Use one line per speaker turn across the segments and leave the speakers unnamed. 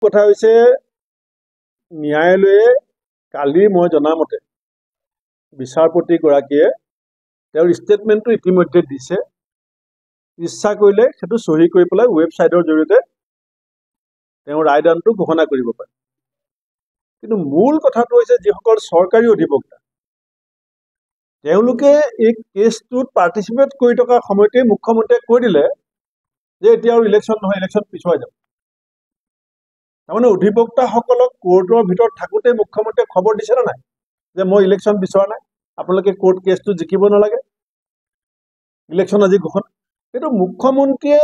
কথা হৈছে ন্যায়ালয়ে কালি মই জনামতে বিচাৰপতিগৰাকীয়ে তেওঁৰ ষ্টেটমেণ্টটো ইতিমধ্যে দিছে। ইচ্ছা কৰিলে সেইটো চহী কৰি পেলাই ৱেবছাইটৰ জৰিয়তে তেওঁ ৰায়দানটো ঘোষণা কৰিব পাৰে। কিন্তু মূল কথাটো হৈছে যিসকল চৰকাৰী অধিবক্তা তেওঁলোকে এই কেছটোত পাৰ্টিচিপেট কৰি থকা সময়তে মুখ্যমন্ত্ৰীয়ে কৈ দিলে যে এতিয়া আৰু ইলেকশ্যন নহয়, ইলেকশ্যন পিছুৱাই যাব। তাৰমানে অধিবক্তাসকলক কোৰ্টৰ ভিতৰত থাকোঁতে মুখ্যমন্ত্ৰীয়ে খবৰ দিছে নে নাই যে মই ইলেকশ্যন বিচৰা নাই, আপোনালোকে কোৰ্ট কেছটো জিকিব নালাগে, ইলেকশ্যন আজি ঘোষণা। কিন্তু মুখ্যমন্ত্ৰীয়ে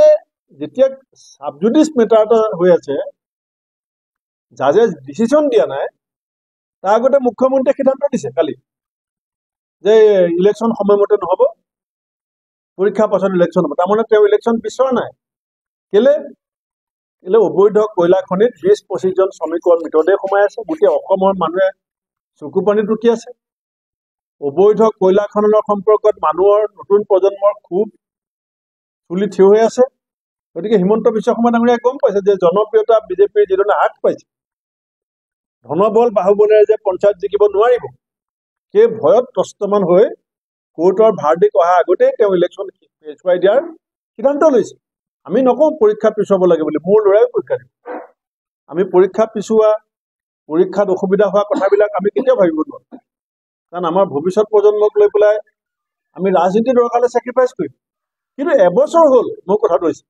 যেতিয়া ছাবজুডিচ মেটাৰ এটা হৈ আছে, জাজে ডিচিশ্যন দিয়া নাই, তাৰ আগতে মুখ্যমন্ত্ৰীয়ে সিদ্ধান্ত দিছে কালি যে ইলেকশ্যন সময়মতে নহ'ব, পৰীক্ষাৰ পাছত ইলেকশ্যন হ'ব। তাৰমানে তেওঁ ইলেকশ্যন বিচৰা নাই। কেলে অবৈধ কয়লা খনিত 20-25 জন শ্ৰমিকৰ মৃতদেহ সোমাই আছে। গোটেই অসমৰ মানুহে চকু পানী টুকি আছে। অবৈধ কয়লা খননৰ সম্পৰ্কত মানুহৰ নতুন প্ৰজন্মৰ খুব চুলি থিয় হৈ আছে। গতিকে হিমন্ত বিশ্ব শৰ্মা ডাঙৰীয়াই গম পাইছে যে জনপ্ৰিয়তা বিজেপিৰ যিধৰণে হ্ৰাস পাইছে, ধনবল বাহুবলেৰে যে পঞ্চায়ত জিকিব নোৱাৰিব, সেই ভয়ত ত্ৰস্তমান হৈ কোৰ্টৰ ভাৰ্ডিক্ট অহা আগতেই তেওঁ ইলেকশ্যন পিছুৱাই দিয়াৰ সিদ্ধান্ত লৈছে। আমি নকওঁ পৰীক্ষা পিছুৱাব লাগে বুলি, মোৰ ল'ৰাই পৰীক্ষা দিব। আমি পৰীক্ষা পিছুৱা, পৰীক্ষাত অসুবিধা হোৱা কথাবিলাক আমি কেতিয়াও ভাবিব নোৱাৰোঁ, কাৰণ আমাৰ ভৱিষ্যত প্ৰজন্মক লৈ পেলাই আমি ৰাজনীতি দৰকাৰ হ'লে ছেক্ৰিফাইচ কৰিম। কিন্তু এবছৰ হ'ল মোৰ কথাটো হৈছে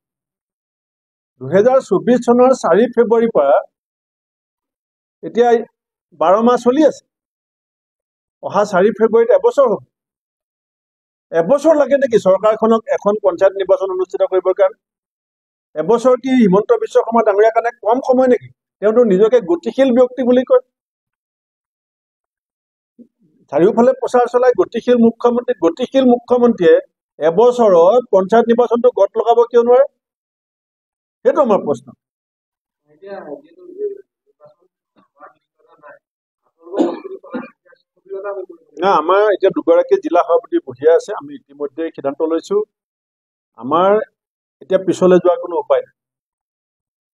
2024 চনৰ 4 ফেব্ৰুৱাৰীৰ পৰা এতিয়া 12 মাহ চলি আছে। অহা 4 ফেব্ৰুৱাৰীত এবছৰ হ'ব। এবছৰ লাগে নেকি চৰকাৰখনক এখন পঞ্চায়ত নিৰ্বাচন অনুষ্ঠিত কৰিবৰ কাৰণে? এবছৰ কি হিমন্ত বিশ্ব শৰ্মা ডাঙৰীয়াৰ কাৰণে কম সময় নেকি? তেওঁতো নিজকে গতিশীল ব্যক্তি বুলি কয়। চাৰিওফালে প্ৰচাৰ চলাই গতিশীল মুখ্যমন্ত্ৰীয়ে এবছৰত পঞ্চায়ত নিৰ্বাচনটো গত লগাব কিয় নোৱাৰে? সেইটো আমাৰ প্ৰশ্ন। না, আমাৰ এতিয়া দুগৰাকী জিলা সভাপতি বহি আছে। আমি ইতিমধ্যে সিদ্ধান্ত লৈছো আমাৰ এতিয়া পিছলৈ যোৱাৰ কোনো উপায় নাই,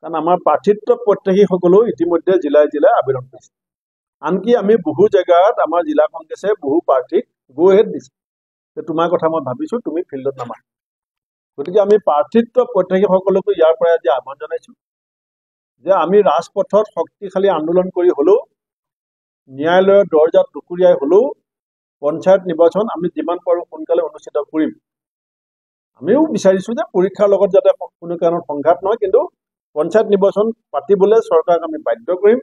কাৰণ আমাৰ প্ৰাৰ্থিত্ব প্ৰত্যাশীসকলেও ইতিমধ্যে জিলাই জিলাই আবেদন কৰিছে। আনকি আমি বহু জেগাত আমাৰ জিলা কংগ্ৰেছে বহু প্ৰাৰ্থীক গো এহেড দিছে যে তোমাৰ কথা মই ভাবিছো, তুমি ফিল্ডত নামা। গতিকে আমি প্ৰাৰ্থিত্ব প্ৰত্যাশীসকলকো ইয়াৰ পৰা আজি আহ্বান জনাইছো যে আমি ৰাজপথত শক্তিশালী আন্দোলন কৰি হ'লেও, ন্যায়ালয়ৰ দৰ্জাত দুকুৰিয়াই হ'লেও পঞ্চায়ত নিৰ্বাচন আমি যিমান পাৰোঁ সোনকালে অনুষ্ঠিত কৰিম। আমিও বিচাৰিছো যে পৰীক্ষাৰ লগত যাতে কোনো কাৰণত সংঘাত নহয়, কিন্তু পঞ্চায়ত নিৰ্বাচন পাতিবলৈ চৰকাৰক আমি বাধ্য কৰিম।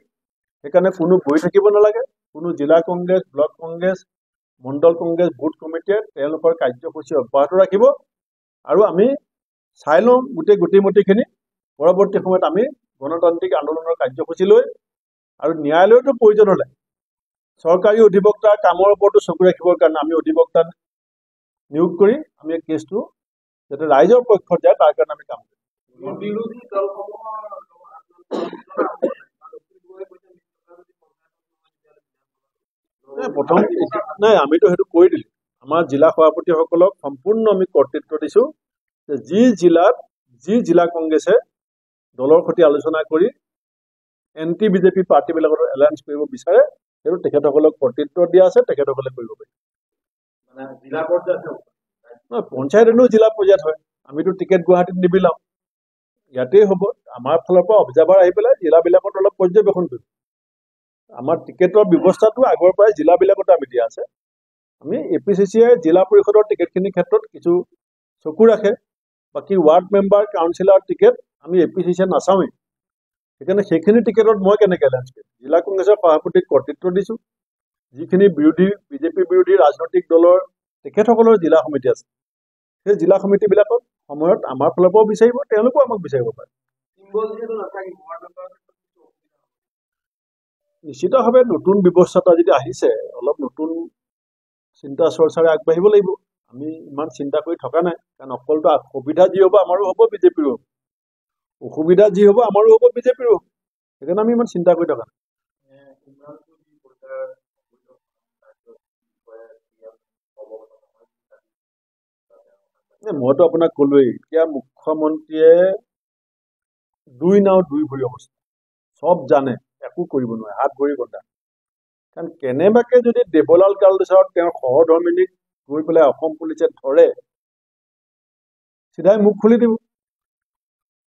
সেইকাৰণে কোনো বহি থাকিব নালাগে। কোনো জিলা কংগ্ৰেছ, ব্লক কংগ্ৰেছ, মণ্ডল কংগ্ৰেছ, বুথ কমিটিয়ে তেওঁলোকৰ কাৰ্যসূচী অব্যাহত ৰাখিব। আৰু আমি চাই লওঁ গোটেই গতিমতিখিনি। পৰৱৰ্তী সময়ত আমি গণতান্ত্ৰিক আন্দোলনৰ কাৰ্যসূচী লৈ আৰু ন্যায়ালয়তো প্ৰয়োজন হ'লে চৰকাৰী অধিবক্তাৰ কামৰ ওপৰতো চকু ৰাখিবৰ কাৰণে আমি অধিবক্তা নিয়োগ কৰি আমি এই কেছটো যাতে ৰাইজৰ পক্ষত যায় তাৰ কাৰণে আমি কাম কৰিম। বিৰোধী প্ৰথম নাই, আমিতো সেইটো কৰি দিলো। আমাৰ জিলা সভাপতিসকলক সম্পূৰ্ণ আমি কৰ্তৃত্ব দিছো যে যি জিলা কংগ্ৰেছে দলৰ সৈতে আলোচনা কৰি এণ্টি বিজেপি পাৰ্টিবিলাকৰ এলায়েন্স কৰিব বিচাৰে, সেইটো তেখেতসকলক কৰ্তৃত্ব দিয়া আছে, তেখেতসকলে কৰিব পাৰিব। পঞ্চায়ত এনেও জিলা পৰ্যায়ত হয়, আমিতো টিকেট গুৱাহাটীত নিবিলাও, ইয়াতেই হ'ব। আমাৰ ফালৰ পৰা অবজাৰ্ভাৰ আহি পেলাই জিলাবিলাকত অলপ পৰ্যবেক্ষণ কৰিব। আমাৰ টিকেটৰ ব্যৱস্থাটো আগৰ পৰাই জিলাবিলাকতো আমি দিয়া আছে। আমি APCCয়ে জিলা পৰিষদৰ টিকেটখিনিৰ ক্ষেত্ৰত কিছু চকু ৰাখে, বাকী ৱাৰ্ড মেম্বাৰ, কাউন্সিলৰ টিকেট আমি APCCয়ে নাচাওঁৱেই। সেইকাৰণে সেইখিনি টিকেটত মই কেনেকৈ এলায়েন্স কৰিম? জিলা কংগ্ৰেছৰ সভাপতিক কৰ্তৃত্ব দিছো। যিখিনি বিজেপি বিৰোধী ৰাজনৈতিক দলৰ তেখেতসকলৰ জিলা সমিতি আছে, সেই জিলা সমিতিবিলাকত সময়ত আমাৰ ফালৰ পৰাও বিচাৰিব, তেওঁলোকেও আমাক বিচাৰিব পাৰে। নিশ্চিতভাৱে নতুন ব্যৱস্থাটো যদি আহিছে, অলপ নতুন চিন্তা চৰ্চাৰে আগবাঢ়িব লাগিব। আমি ইমান চিন্তা কৰি থকা নাই, কাৰণ অকলটো সুবিধা যি হ'ব আমাৰো হ'ব, বিজেপিৰো হ'ব। অসুবিধা যি হ'ব আমাৰো হ'ব, বিজেপিৰো হ'ব। সেইকাৰণে আমি ইমান চিন্তা কৰি থকা নাই। মইতো আপোনাক ক'লোৱেই, এতিয়া মুখ্যমন্ত্ৰীয়ে দুই নাও দুই ভৰি অৱস্থা। সব জানে, একো কৰিব নোৱাৰে, হাত ভৰি বন্ধা। কাৰণ কেনেবাকে যদি দেৱলাল গাৰ্লছৰ তেওঁৰ সহধৰ্মিনীক গৈ পেলাই অসম পুলিচে ধৰে, চিধাই মুখ খুলি দিব।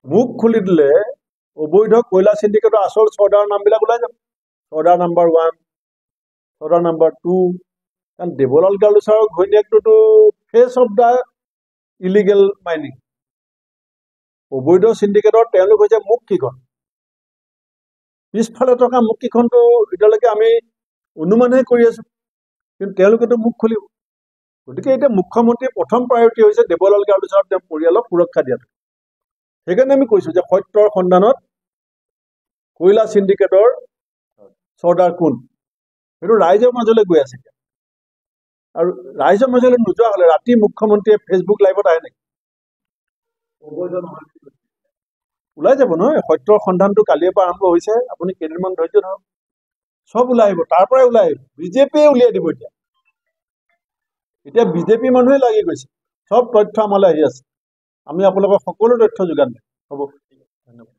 মুখ খুলি দিলে অবৈধ কয়লা চিণ্ডিকেটৰ আচল চৰ্দাৰৰ নামবিলাক ওলাই যাব। চৰ্দাৰ নাম্বাৰ 1, চৰ্দাৰ নাম্বাৰ 2। কাৰণ দেৱলাল গাৰ্লছৰ ঘৈণীয়েকটোতো face of the illegal mining. অবৈধ চিণ্ডিকেটৰ তেওঁলোক হৈছে মুখকেইখন। পিছফালে থকা মুখকেইখনটো এতিয়ালৈকে আমি অনুমানহে কৰি আছো, কিন্তু তেওঁলোকেতো মুখ খুলিব। গতিকে এতিয়া মুখ্যমন্ত্ৰীৰ প্ৰথম প্ৰায়ৰিটি হৈছে দেৱলাল গাৰ্লছৰ তেওঁৰ পৰিয়ালক সুৰক্ষা দিয়াটো। সেইকাৰণে আমি কৈছো যে সত্যৰ সন্ধানত কয়লা চিণ্ডিকেটৰ চৰ্দাৰ কোন, সেইটো ৰাইজৰ মাজলৈ গৈ আছে। আৰু ৰাইজৰ মাজলৈ নোযোৱা হলে ৰাতি মুখ্যমন্ত্ৰীয়ে ফেচবুক লাইভত আহে নেকি? ওলাই যাব নহয়। সত্যৰ সন্ধানটো কালিৰ পৰা আৰম্ভ হৈছে, আপুনি কেইদিনমান ধৈৰ্য ধৰক, চব ওলাই আহিব, তাৰ পৰাই ওলাই আহিব। বিজেপিয়ে উলিয়াই দিব। এতিয়া বিজেপি মানুহে লাগি গৈছে, চব তথ্য আমালৈ আহি আছে, আমি আপোনালোকক সকলো তথ্য যোগান দিম। হ'ব, ধন্যবাদ।